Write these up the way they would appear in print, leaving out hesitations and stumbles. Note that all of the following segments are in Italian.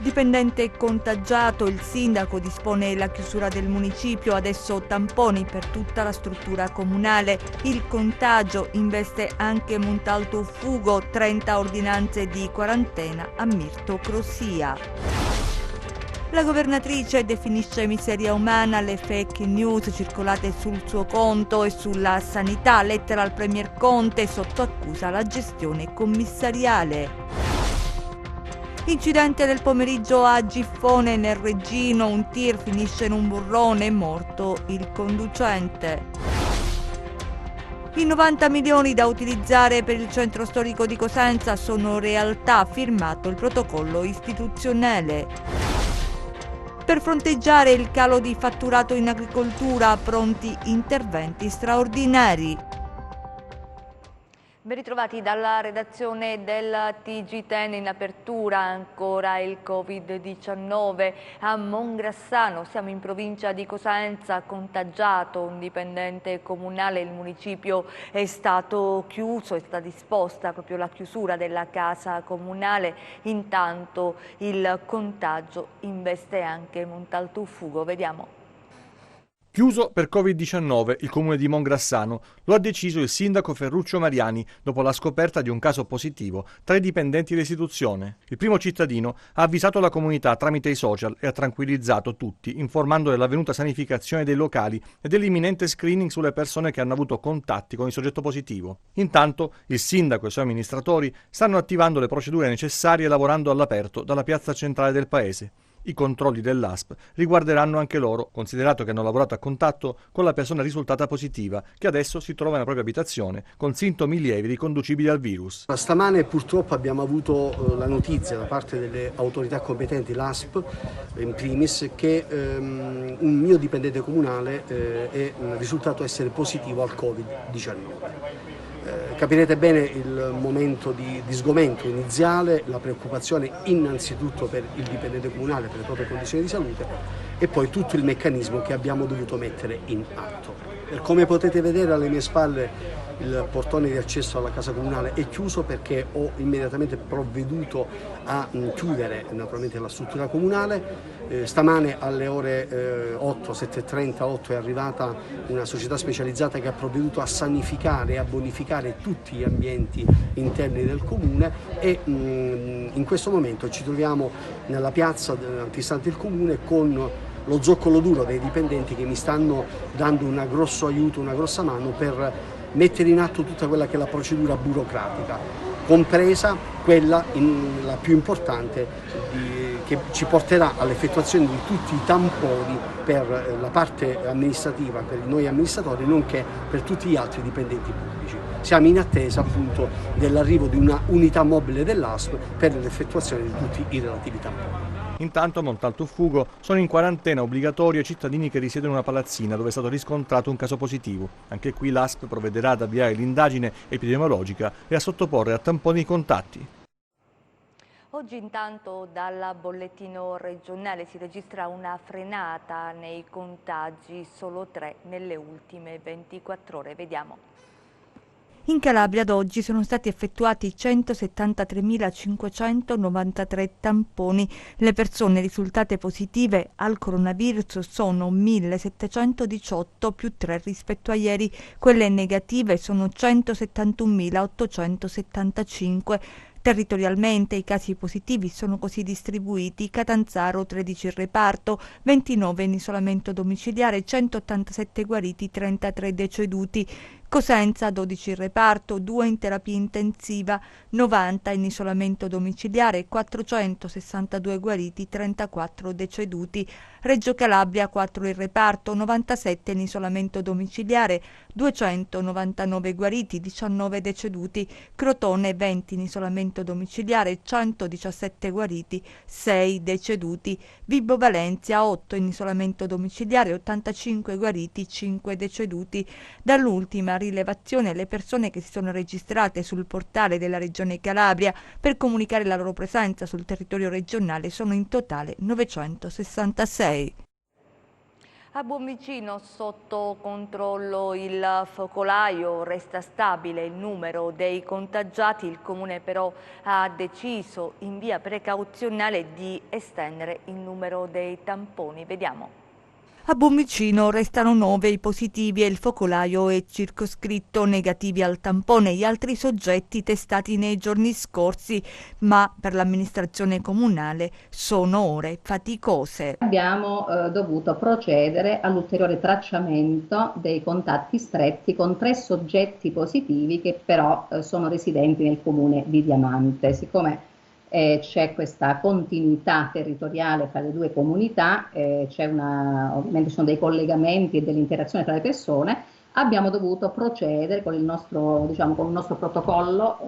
Dipendente contagiato, il sindaco dispone la chiusura del municipio, adesso tamponi per tutta la struttura comunale. Il contagio investe anche Montalto Fugo, 30 ordinanze di quarantena a Mirto Crossia. La governatrice definisce miseria umana le fake news circolate sul suo conto e sulla sanità. Lettera al premier Conte, sotto accusa la gestione commissariale. Incidente del pomeriggio a Giffone nel Reggino, un tir finisce in un burrone, morto il conducente. I 90 milioni da utilizzare per il centro storico di Cosenza sono realtà, firmato il protocollo istituzionale. Per fronteggiare il calo di fatturato in agricoltura, pronti interventi straordinari. Ben ritrovati dalla redazione del TG10. In apertura ancora il Covid-19 a Mongrassano, siamo in provincia di Cosenza, contagiato un dipendente comunale, il municipio è stato chiuso, è stata disposta proprio la chiusura della casa comunale, intanto il contagio investe anche Montalto Fugo, vediamo. Chiuso per Covid-19 il comune di Mongrassano, lo ha deciso il sindaco Ferruccio Mariani dopo la scoperta di un caso positivo tra i dipendenti dell'istituzione. Il primo cittadino ha avvisato la comunità tramite i social e ha tranquillizzato tutti, informando dell'avvenuta sanificazione dei locali e dell'imminente screening sulle persone che hanno avuto contatti con il soggetto positivo. Intanto il sindaco e i suoi amministratori stanno attivando le procedure necessarie e lavorando all'aperto dalla piazza centrale del paese. I controlli dell'ASP riguarderanno anche loro, considerato che hanno lavorato a contatto con la persona risultata positiva, che adesso si trova nella propria abitazione con sintomi lievi riconducibili al virus. Stamane purtroppo abbiamo avuto la notizia da parte delle autorità competenti, l'ASP in primis, che un mio dipendente comunale è risultato essere positivo al Covid-19. Capirete bene il momento di sgomento iniziale, la preoccupazione innanzitutto per il dipendente comunale, per le proprie condizioni di salute e poi tutto il meccanismo che abbiamo dovuto mettere in atto. Come potete vedere alle mie spalle il portone di accesso alla casa comunale è chiuso perché ho immediatamente provveduto a chiudere naturalmente la struttura comunale. Stamane alle ore 8, 7:30, 8 è arrivata una società specializzata che ha provveduto a sanificare e a bonificare tutti gli ambienti interni del comune e in questo momento ci troviamo nella piazza antistante il comune con lo zoccolo duro dei dipendenti che mi stanno dando un grosso aiuto, una grossa mano per mettere in atto tutta quella che è la procedura burocratica, compresa quella la più importante che ci porterà all'effettuazione di tutti i tamponi per la parte amministrativa, per noi amministratori, nonché per tutti gli altri dipendenti pubblici. Siamo in attesa appunto dell'arrivo di una unità mobile dell'ASP per l'effettuazione di tutti i relativi tamponi. Intanto a Montalto Fugo sono in quarantena obbligatoria cittadini che risiedono in una palazzina dove è stato riscontrato un caso positivo. Anche qui l'ASP provvederà ad avviare l'indagine epidemiologica e a sottoporre a tamponi i contatti. Oggi intanto dal bollettino regionale si registra una frenata nei contagi, solo 3 nelle ultime 24 ore. Vediamo. In Calabria ad oggi sono stati effettuati 173.593 tamponi. Le persone risultate positive al coronavirus sono 1.718 più 3 rispetto a ieri. Quelle negative sono 171.875. Territorialmente i casi positivi sono così distribuiti: Catanzaro 13 in reparto, 29 in isolamento domiciliare, 187 guariti, 33 deceduti. Cosenza 12 in reparto, 2 in terapia intensiva, 90 in isolamento domiciliare, 462 guariti, 34 deceduti. Reggio Calabria 4 in reparto, 97 in isolamento domiciliare, 299 guariti, 19 deceduti. Crotone 20 in isolamento domiciliare, 117 guariti, 6 deceduti. Vibo Valentia 8 in isolamento domiciliare, 85 guariti, 5 deceduti. Dall'ultima rilevazione le persone che si sono registrate sul portale della Regione Calabria per comunicare la loro presenza sul territorio regionale sono in totale 966. A Buonvicino sotto controllo il focolaio, resta stabile il numero dei contagiati, il Comune però ha deciso in via precauzionale di estendere il numero dei tamponi. Vediamo. A Buonvicino restano 9 i positivi e il focolaio è circoscritto, negativi al tampone gli altri soggetti testati nei giorni scorsi, ma per l'amministrazione comunale sono ore faticose. Abbiamo dovuto procedere all'ulteriore tracciamento dei contatti stretti con 3 soggetti positivi che però sono residenti nel comune di Diamante. Siccome c'è questa continuità territoriale fra le due comunità, ovviamente ci sono dei collegamenti e dell'interazione tra le persone, abbiamo dovuto procedere con il nostro, con il nostro protocollo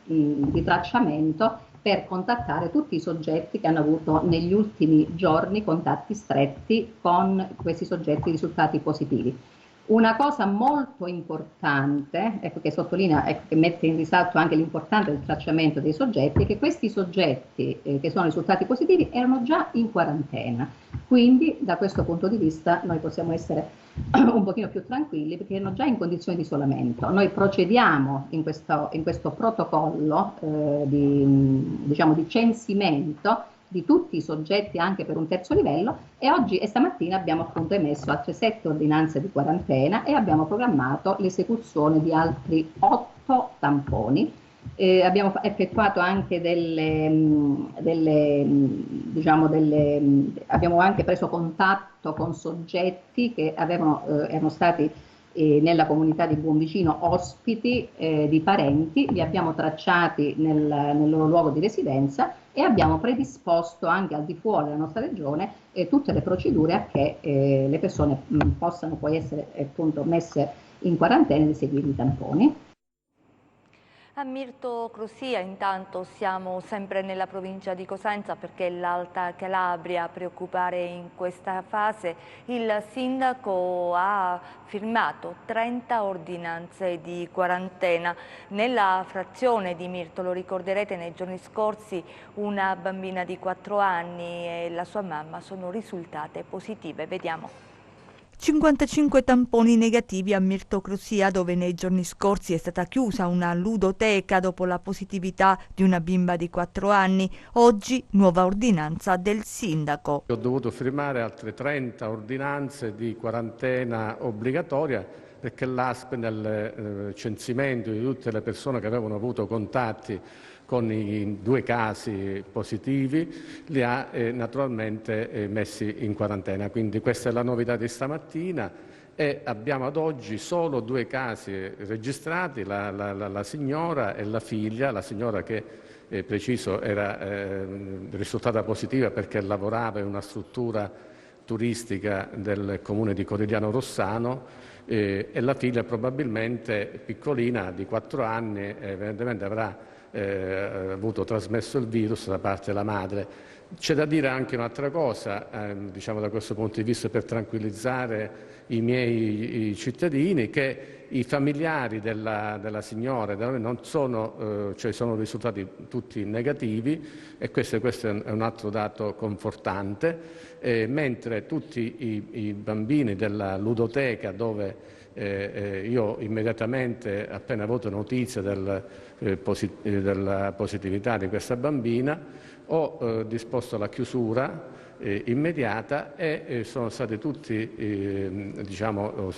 di tracciamento per contattare tutti i soggetti che hanno avuto negli ultimi giorni contatti stretti con questi soggetti risultati positivi. Una cosa molto importante, che sottolinea, che mette in risalto anche l'importanza del tracciamento dei soggetti, è che questi soggetti che sono risultati positivi erano già in quarantena, quindi da questo punto di vista noi possiamo essere un pochino più tranquilli perché erano già in condizioni di isolamento. Noi procediamo in questo protocollo di censimento di tutti i soggetti anche per un terzo livello e oggi e stamattina abbiamo appunto emesso altre 7 ordinanze di quarantena e abbiamo programmato l'esecuzione di altri 8 tamponi. Abbiamo effettuato anche abbiamo anche preso contatto con soggetti che erano stati nella comunità di Buonvicino ospiti di parenti, li abbiamo tracciati nel loro luogo di residenza e abbiamo predisposto anche al di fuori della nostra regione tutte le procedure a che le persone possano poi essere appunto messe in quarantena e seguire i tamponi. A Mirto Crusia intanto siamo sempre nella provincia di Cosenza perché l'Alta Calabria a preoccupare in questa fase. Il sindaco ha firmato 30 ordinanze di quarantena. Nella frazione di Mirto, lo ricorderete, nei giorni scorsi una bambina di 4 anni e la sua mamma sono risultate positive. Vediamo. 55 tamponi negativi a Mirto Crusia, dove nei giorni scorsi è stata chiusa una ludoteca dopo la positività di una bimba di 4 anni. Oggi nuova ordinanza del sindaco. Ho dovuto firmare altre 30 ordinanze di quarantena obbligatoria perché l'ASP nel censimento di tutte le persone che avevano avuto contatti con i 2 casi positivi li ha naturalmente messi in quarantena. Quindi questa è la novità di stamattina e abbiamo ad oggi solo 2 casi registrati, la signora e la figlia, la signora che preciso era risultata positiva perché lavorava in una struttura turistica del comune di Corigliano Rossano e la figlia probabilmente piccolina di 4 anni evidentemente avrà avuto trasmesso il virus da parte della madre. C'è da dire anche un'altra cosa, da questo punto di vista per tranquillizzare i miei cittadini, che i familiari della signora non sono, sono risultati tutti negativi e questo è un altro dato confortante, mentre tutti i bambini della ludoteca dove io immediatamente, appena avuto notizia della positività di questa bambina, ho disposto la chiusura immediata e sono stati tutti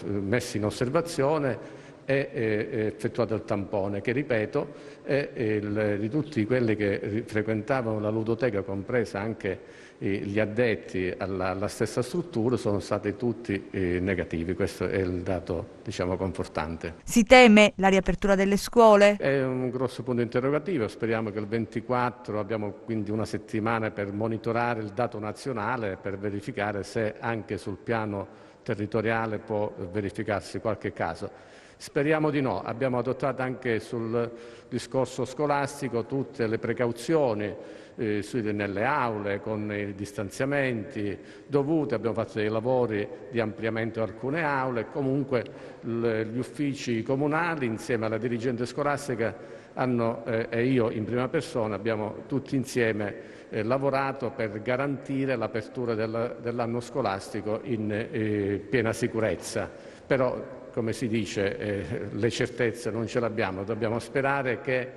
messi in osservazione e effettuato il tampone che, ripeto, di tutti quelli che frequentavano la ludoteca, compresa anche gli addetti alla stessa struttura, sono stati tutti negativi. Questo è il dato confortante. Si teme la riapertura delle scuole? È un grosso punto interrogativo, speriamo che il 24 abbiamo quindi una settimana per monitorare il dato nazionale, per verificare se anche sul piano territoriale può verificarsi qualche caso. Speriamo di no. Abbiamo adottato anche sul discorso scolastico tutte le precauzioni nelle aule con i distanziamenti dovuti, abbiamo fatto dei lavori di ampliamento di alcune aule, comunque gli uffici comunali insieme alla dirigente scolastica e io in prima persona abbiamo tutti insieme lavorato per garantire l'apertura dell'anno scolastico in piena sicurezza. Però, come si dice, le certezze non ce l'abbiamo, dobbiamo sperare che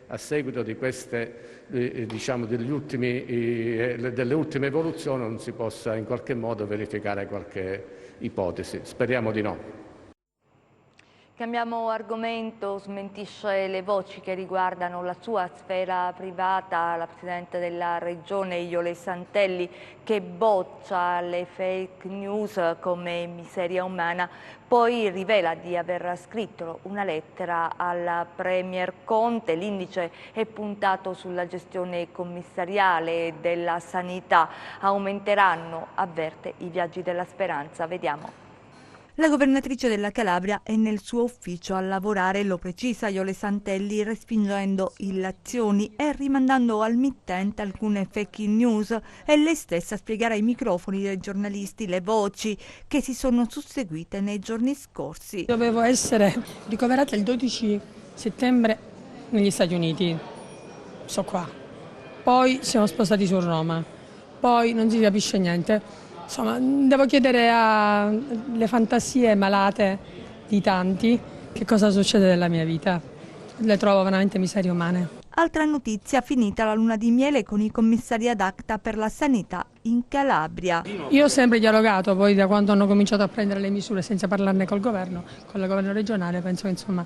a seguito di queste, delle ultime evoluzioni non si possa in qualche modo verificare qualche ipotesi. Speriamo di no. Cambiamo argomento, smentisce le voci che riguardano la sua sfera privata, la Presidente della Regione Iole Santelli, che boccia le fake news come miseria umana, poi rivela di aver scritto una lettera al Premier Conte. L'indice è puntato sulla gestione commissariale della sanità. Aumenteranno, avverte, i viaggi della speranza. Vediamo. La governatrice della Calabria è nel suo ufficio a lavorare, lo precisa Iole Santelli, respingendo illazioni e rimandando al mittente alcune fake news. È lei stessa a spiegare ai microfoni dei giornalisti le voci che si sono susseguite nei giorni scorsi. Dovevo essere ricoverata il 12 settembre negli Stati Uniti, so qua. Poi siamo spostati su Roma, poi non si capisce niente. Insomma, devo chiedere alle fantasie malate di tanti che cosa succede nella mia vita. Le trovo veramente miserie umane. Altra notizia, finita la luna di miele con i commissari ad acta per la sanità in Calabria. Io ho sempre dialogato, poi da quando hanno cominciato a prendere le misure senza parlarne col governo regionale, penso che insomma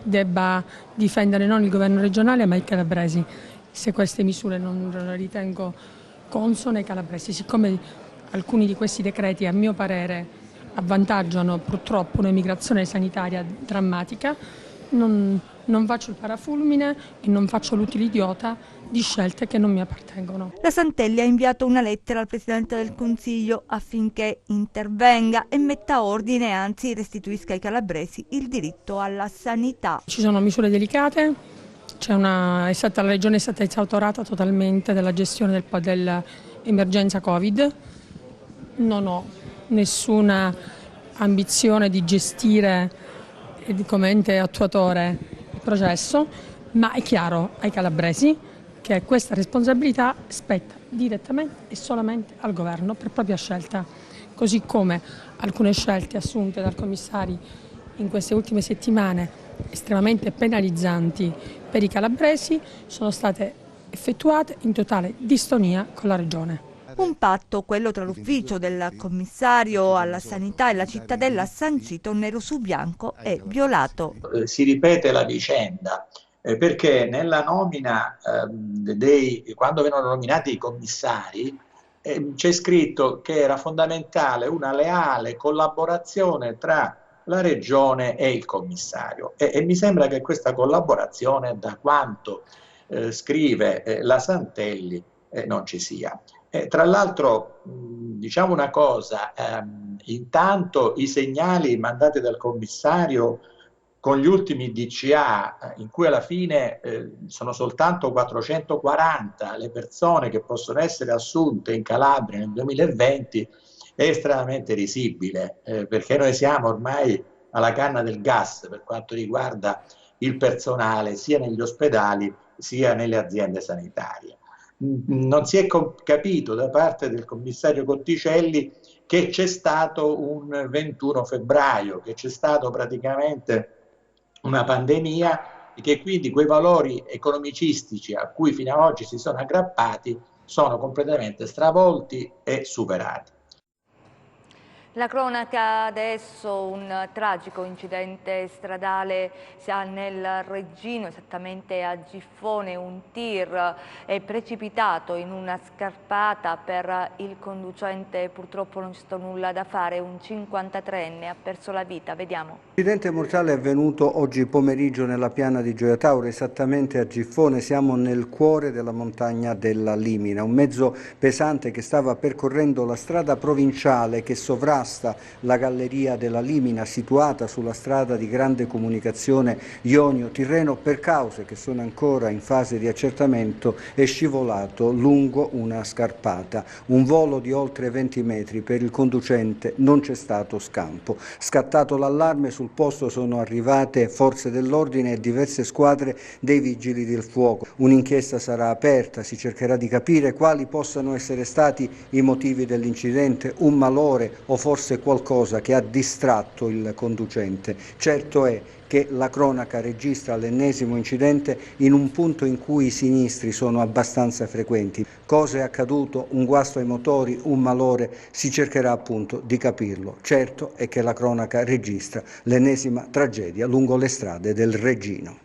debba difendere non il governo regionale ma i calabresi. Se queste misure non le ritengo consone ai calabresi, siccome alcuni di questi decreti, a mio parere, avvantaggiano purtroppo un'emigrazione sanitaria drammatica, non faccio il parafulmine e non faccio l'utile idiota di scelte che non mi appartengono. La Santelli ha inviato una lettera al Presidente del Consiglio affinché intervenga e metta ordine, anzi restituisca ai calabresi il diritto alla sanità. Ci sono misure delicate, la Regione è stata esautorata totalmente della gestione dell'emergenza Covid. Non ho nessuna ambizione di gestire come ente attuatore il processo, ma è chiaro ai calabresi che questa responsabilità spetta direttamente e solamente al governo per propria scelta, così come alcune scelte assunte dal commissario in queste ultime settimane estremamente penalizzanti per i calabresi sono state effettuate in totale distonia con la Regione. Un patto, quello tra l'ufficio del commissario alla sanità e la cittadella, sancito nero su bianco e violato. Si ripete la vicenda perché nella nomina quando vengono nominati i commissari c'è scritto che era fondamentale una leale collaborazione tra la regione e il commissario e mi sembra che questa collaborazione, da quanto scrive la Santelli, non ci sia. Tra l'altro, diciamo una cosa, intanto i segnali mandati dal commissario con gli ultimi DCA, in cui alla fine sono soltanto 440 le persone che possono essere assunte in Calabria nel 2020, è estremamente risibile, perché noi siamo ormai alla canna del gas per quanto riguarda il personale sia negli ospedali sia nelle aziende sanitarie. Non si è capito da parte del commissario Cotticelli che c'è stato un 21 febbraio, che c'è stato praticamente una pandemia e che quindi quei valori economicistici a cui fino ad oggi si sono aggrappati sono completamente stravolti e superati. La cronaca adesso, un tragico incidente stradale nel Reggino, esattamente a Giffone. Un tir è precipitato in una scarpata, per il conducente purtroppo non c'è stato nulla da fare, un 53enne ha perso la vita. Vediamo. L'incidente mortale è avvenuto oggi pomeriggio nella piana di Gioia Tauro, esattamente a Giffone. Siamo nel cuore della montagna della Limina. Un mezzo pesante che stava percorrendo la strada provinciale che sovrasta devasta la galleria della Limina situata sulla strada di grande comunicazione Ionio-Tirreno. Per cause che sono ancora in fase di accertamento è scivolato lungo una scarpata. Un volo di oltre 20 metri, per il conducente non c'è stato scampo. Scattato l'allarme, sul posto sono arrivate forze dell'ordine e diverse squadre dei vigili del fuoco. Un'inchiesta sarà aperta, si cercherà di capire quali possano essere stati i motivi dell'incidente, un malore o forse qualcosa che ha distratto il conducente. Certo è che la cronaca registra l'ennesimo incidente in un punto in cui i sinistri sono abbastanza frequenti. Cosa è accaduto? Un guasto ai motori, un malore? Si cercherà appunto di capirlo. Certo è che la cronaca registra l'ennesima tragedia lungo le strade del Reggino.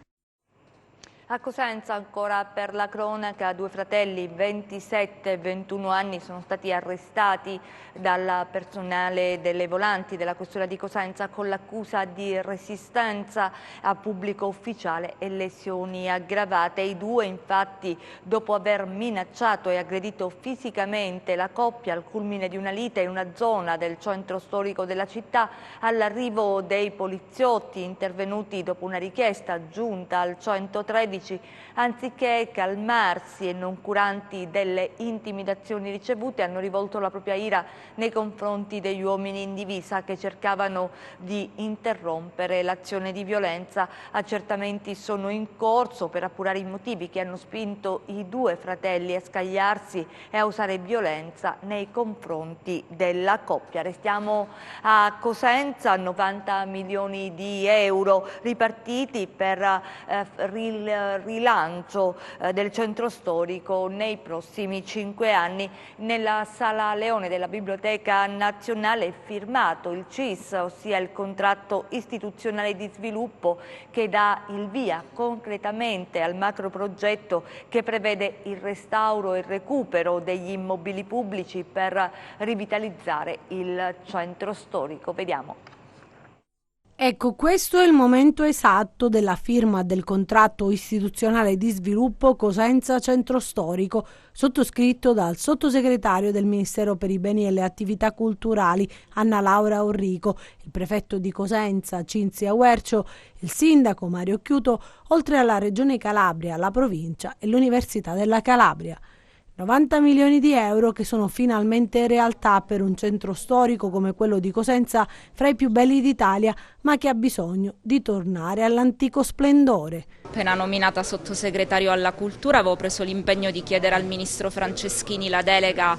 A Cosenza, ancora per la cronaca, 2 fratelli, 27 e 21 anni, sono stati arrestati dal personale delle volanti della questura di Cosenza con l'accusa di resistenza a pubblico ufficiale e lesioni aggravate. I due, infatti, dopo aver minacciato e aggredito fisicamente la coppia al culmine di una lite in una zona del centro storico della città, all'arrivo dei poliziotti intervenuti dopo una richiesta giunta al 113, anziché calmarsi e non curanti delle intimidazioni ricevute, hanno rivolto la propria ira nei confronti degli uomini in divisa che cercavano di interrompere l'azione di violenza. Accertamenti sono in corso per appurare i motivi che hanno spinto i due fratelli a scagliarsi e a usare violenza nei confronti della coppia. Restiamo a Cosenza, 90 milioni di euro ripartiti per rilancio del centro storico nei prossimi 5 anni. Nella Sala Leone della Biblioteca Nazionale è firmato il CIS, ossia il contratto istituzionale di sviluppo che dà il via concretamente al macroprogetto che prevede il restauro e il recupero degli immobili pubblici per rivitalizzare il centro storico. Vediamo. Ecco, questo è il momento esatto della firma del contratto istituzionale di sviluppo Cosenza Centro Storico, sottoscritto dal sottosegretario del Ministero per i Beni e le Attività Culturali Anna Laura Orrico, il prefetto di Cosenza Cinzia Uercio, il sindaco Mario Chiuto, oltre alla Regione Calabria, la provincia e l'Università della Calabria. 90 milioni di euro che sono finalmente realtà per un centro storico come quello di Cosenza, fra i più belli d'Italia, ma che ha bisogno di tornare all'antico splendore. Appena nominata sottosegretario alla cultura avevo preso l'impegno di chiedere al ministro Franceschini la delega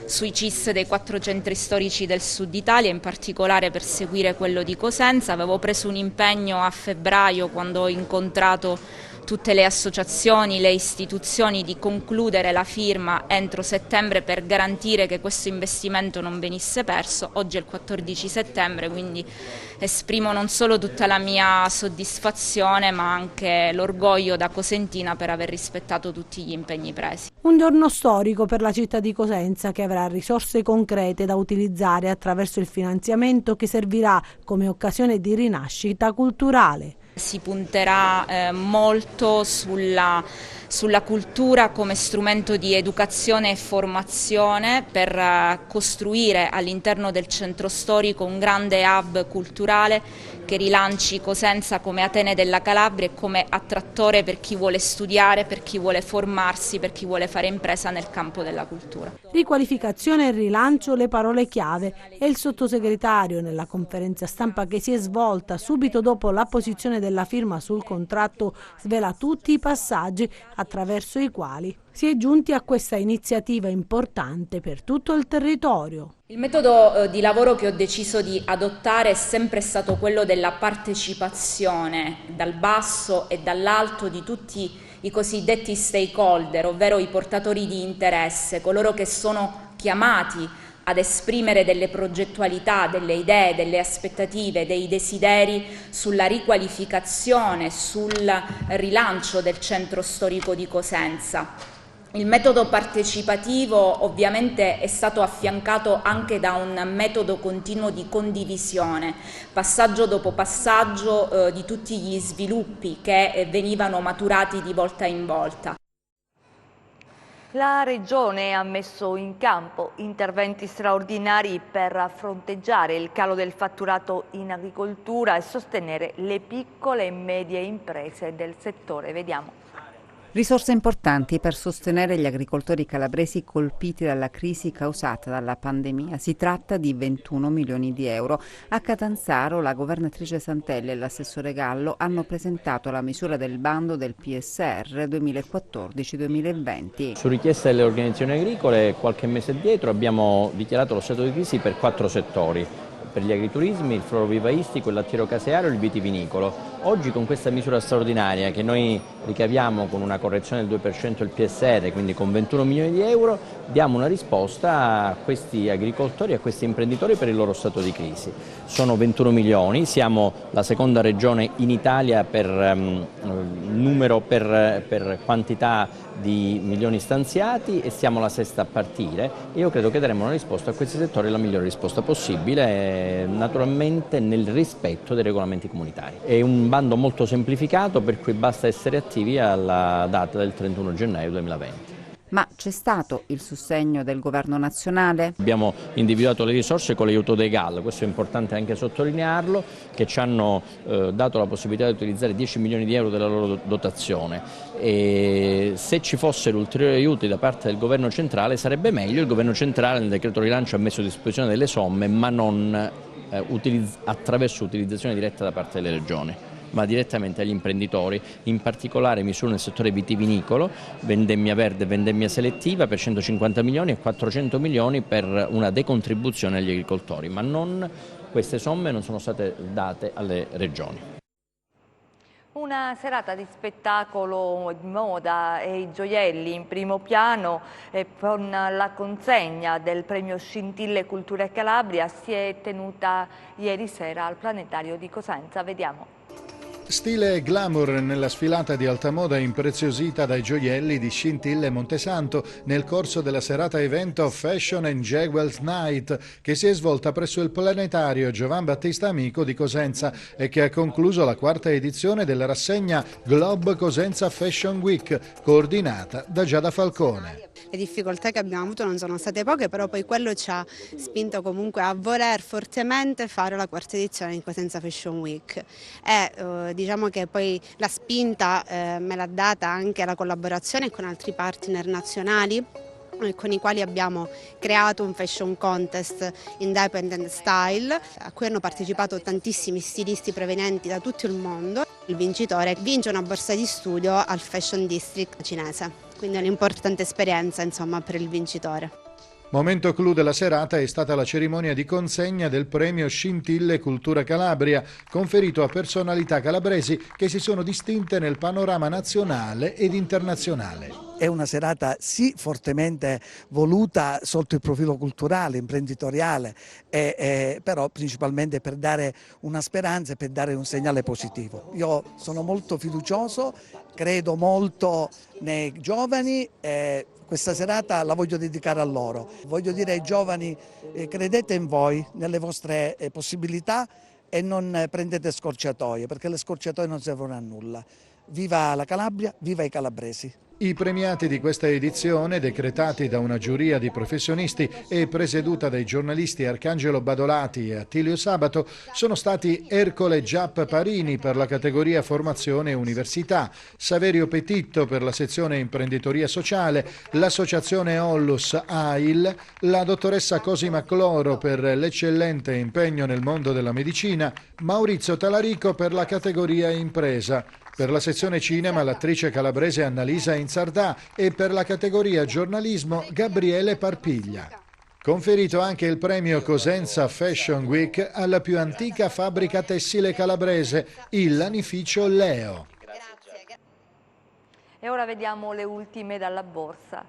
sui CIS dei 4 centri storici del sud Italia, in particolare per seguire quello di Cosenza. Avevo preso un impegno a febbraio, quando ho incontrato tutte le associazioni, le istituzioni, di concludere la firma entro settembre per garantire che questo investimento non venisse perso. Oggi è il 14 settembre, quindi esprimo non solo tutta la mia soddisfazione ma anche l'orgoglio da cosentina per aver rispettato tutti gli impegni presi. Un giorno storico per la città di Cosenza, che avrà risorse concrete da utilizzare attraverso il finanziamento che servirà come occasione di rinascita culturale. Si punterà molto sulla cultura come strumento di educazione e formazione per costruire all'interno del centro storico un grande hub culturale che rilanci Cosenza come Atene della Calabria e come attrattore per chi vuole studiare, per chi vuole formarsi, per chi vuole fare impresa nel campo della cultura. Riqualificazione e rilancio, le parole chiave, e il sottosegretario nella conferenza stampa che si è svolta subito dopo l'apposizione della firma sul contratto svela tutti i passaggi attraverso i quali si è giunti a questa iniziativa importante per tutto il territorio. Il metodo di lavoro che ho deciso di adottare è sempre stato quello della partecipazione dal basso e dall'alto di tutti i cosiddetti stakeholder, ovvero i portatori di interesse, coloro che sono chiamati ad esprimere delle progettualità, delle idee, delle aspettative, dei desideri sulla riqualificazione, sul rilancio del centro storico di Cosenza. Il metodo partecipativo ovviamente è stato affiancato anche da un metodo continuo di condivisione, passaggio dopo passaggio di tutti gli sviluppi che venivano maturati di volta in volta. La Regione ha messo in campo interventi straordinari per fronteggiare il calo del fatturato in agricoltura e sostenere le piccole e medie imprese del settore. Vediamo. Risorse importanti per sostenere gli agricoltori calabresi colpiti dalla crisi causata dalla pandemia. Si tratta di 21 milioni di euro. A Catanzaro la governatrice Santelli e l'assessore Gallo hanno presentato la misura del bando del PSR 2014-2020. Su richiesta delle organizzazioni agricole, qualche mese addietro abbiamo dichiarato lo stato di crisi per 4 settori. Per gli agriturismi, il florovivaistico, il lattiero caseario e il vitivinicolo. Oggi con questa misura straordinaria che noi ricaviamo con una correzione del 2% del PSR, quindi con 21 milioni di euro, diamo una risposta a questi agricoltori e a questi imprenditori per il loro stato di crisi. Sono 21 milioni, siamo la seconda regione in Italia per numero, per quantità di milioni stanziati e siamo la sesta a partire. Io credo che daremo una risposta a questi settori, la migliore risposta possibile, naturalmente nel rispetto dei regolamenti comunitari. È un bando molto semplificato per cui basta essere attivi alla data del 31 gennaio 2020. Ma c'è stato il sostegno del governo nazionale? Abbiamo individuato le risorse con l'aiuto dei GAL, questo è importante anche sottolinearlo, che ci hanno dato la possibilità di utilizzare 10 milioni di euro della loro dotazione. E se ci fossero ulteriori aiuti da parte del governo centrale sarebbe meglio. Il governo centrale nel decreto rilancio ha messo a disposizione delle somme, ma non attraverso utilizzazione diretta da parte delle regioni, ma direttamente agli imprenditori, in particolare misure nel settore vitivinicolo, vendemmia verde e vendemmia selettiva per 150 milioni e 400 milioni per una decontribuzione agli agricoltori, ma queste somme non sono state date alle regioni. Una serata di spettacolo, di moda e i gioielli in primo piano con la consegna del premio Scintille Cultura Calabria si è tenuta ieri sera al Planetario di Cosenza. Vediamo. Stile e glamour nella sfilata di alta moda impreziosita dai gioielli di Scintille Montesanto nel corso della serata evento Fashion and Jewels Night che si è svolta presso il Planetario Giovan Battista Amico di Cosenza e che ha concluso la quarta edizione della rassegna Globe Cosenza Fashion Week coordinata da Giada Falcone. Le difficoltà che abbiamo avuto non sono state poche, però poi quello ci ha spinto comunque a voler fortemente fare la quarta edizione di Cosenza Fashion Week e diciamo che poi la spinta me l'ha data anche la collaborazione con altri partner nazionali con i quali abbiamo creato un fashion contest Independent Style a cui hanno partecipato tantissimi stilisti provenienti da tutto il mondo. Il vincitore vince una borsa di studio al Fashion District cinese, quindi è un'importante esperienza insomma per il vincitore. Momento clou della serata è stata la cerimonia di consegna del premio Scintille Cultura Calabria, conferito a personalità calabresi che si sono distinte nel panorama nazionale ed internazionale. È una serata sì fortemente voluta sotto il profilo culturale, imprenditoriale, però principalmente per dare una speranza e per dare un segnale positivo. Io sono molto fiducioso, credo molto nei giovani. Questa serata la voglio dedicare a loro. Voglio dire ai giovani, credete in voi, nelle vostre possibilità e non prendete scorciatoie, perché le scorciatoie non servono a nulla. Viva la Calabria, viva i calabresi. I premiati di questa edizione, decretati da una giuria di professionisti e presieduta dai giornalisti Arcangelo Badolati e Attilio Sabato, sono stati Ercole Giapp Parini per la categoria Formazione e Università, Saverio Petitto per la sezione Imprenditoria Sociale, l'Associazione Ollus AIL, la dottoressa Cosima Cloro per l'eccellente impegno nel mondo della medicina, Maurizio Talarico per la categoria Impresa. Per la sezione cinema l'attrice calabrese Annalisa Inzardà e per la categoria giornalismo Gabriele Parpiglia. Conferito anche il premio Cosenza Fashion Week alla più antica fabbrica tessile calabrese, il lanificio Leo. E ora vediamo le ultime dalla borsa.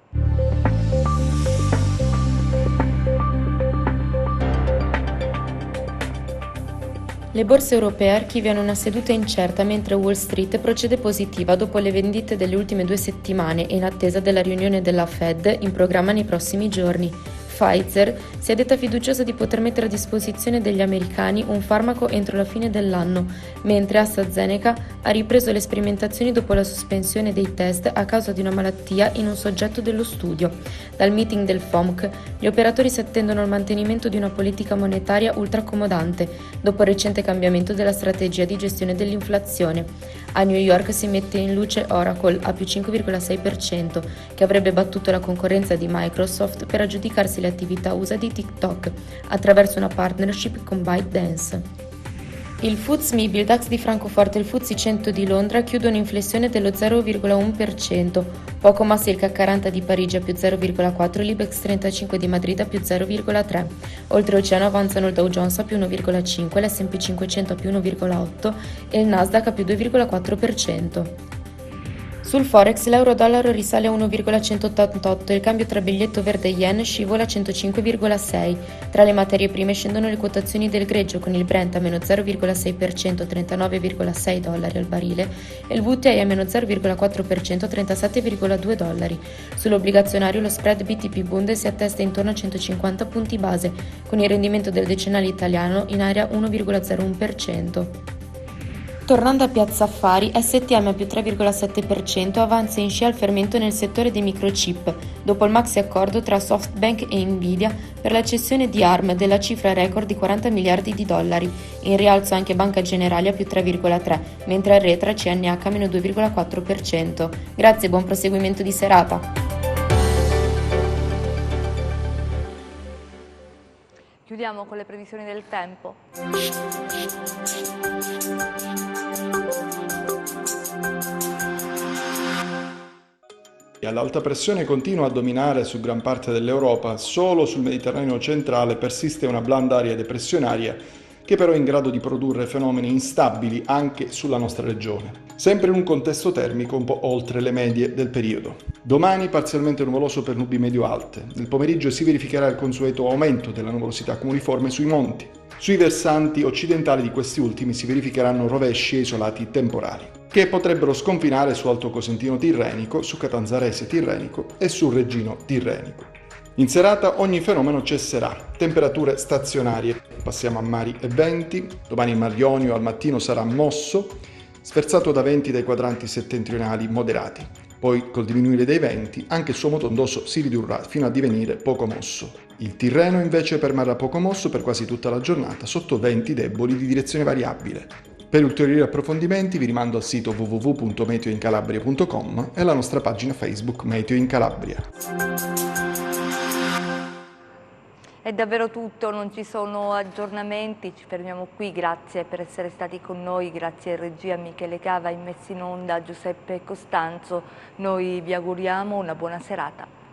Le borse europee archiviano una seduta incerta mentre Wall Street procede positiva dopo le vendite delle ultime 2 settimane e in attesa della riunione della Fed in programma nei prossimi giorni. Pfizer si è detta fiduciosa di poter mettere a disposizione degli americani un farmaco entro la fine dell'anno, mentre AstraZeneca ha ripreso le sperimentazioni dopo la sospensione dei test a causa di una malattia in un soggetto dello studio. Dal meeting del FOMC, gli operatori si attendono al mantenimento di una politica monetaria ultra-accomodante, dopo il recente cambiamento della strategia di gestione dell'inflazione. A New York si mette in luce Oracle a più 5,6%, che avrebbe battuto la concorrenza di Microsoft per aggiudicarsi le attività USA di TikTok attraverso una partnership con ByteDance. Il FTSE MIB, il DAX di Francoforte e il FTSE 100 di Londra chiudono in flessione dello 0,1%, poco mossi il CAC 40 di Parigi a più 0,4% e l'Ibex 35 di Madrid a più 0,3%. Oltreoceano avanzano il Dow Jones a più 1,5%, l'S&P 500 a più 1,8% e il Nasdaq a più 2,4%. Sul Forex l'euro-dollaro risale a 1,188 e il cambio tra biglietto verde e yen scivola a 105,6. Tra le materie prime scendono le quotazioni del greggio con il Brent a meno 0,6% a 39,6 dollari al barile e il WTI a meno 0,4% a 37,2 dollari. Sull'obbligazionario lo spread BTP Bund si attesta intorno a 150 punti base, con il rendimento del decennale italiano in area 1,01%. Tornando a Piazza Affari, STM a più 3,7% avanza in scia al fermento nel settore dei microchip, dopo il maxi accordo tra SoftBank e Nvidia per la cessione di ARM della cifra record di 40 miliardi di dollari. In rialzo anche Banca Generali a più 3,3%, mentre arretra CNH a meno 2,4%. Grazie e buon proseguimento di serata. Chiudiamo con le previsioni del tempo. L'alta pressione continua a dominare su gran parte dell'Europa, solo sul Mediterraneo centrale persiste una blanda area depressionaria che però è in grado di produrre fenomeni instabili anche sulla nostra regione, sempre in un contesto termico un po' oltre le medie del periodo. Domani parzialmente nuvoloso per nubi medio-alte, nel pomeriggio si verificherà il consueto aumento della nuvolosità cumuliforme sui monti. Sui versanti occidentali di questi ultimi si verificheranno rovesci e isolati temporali, che potrebbero sconfinare su Alto Cosentino Tirrenico, su Catanzarese Tirrenico e sul Reggino Tirrenico. In serata ogni fenomeno cesserà, temperature stazionarie, passiamo a mari e venti, domani il Mar Ionio al mattino sarà mosso, sferzato da venti dai quadranti settentrionali moderati, poi col diminuire dei venti anche il suo moto ondoso si ridurrà fino a divenire poco mosso. Il Tirreno invece permarrà poco mosso per quasi tutta la giornata sotto venti deboli di direzione variabile. Per ulteriori approfondimenti vi rimando al sito www.meteoincalabria.com e alla nostra pagina Facebook Meteo in Calabria. È davvero tutto, non ci sono aggiornamenti, ci fermiamo qui, grazie per essere stati con noi, grazie a regia Michele Cava, in messa in onda Giuseppe Costanzo, noi vi auguriamo una buona serata.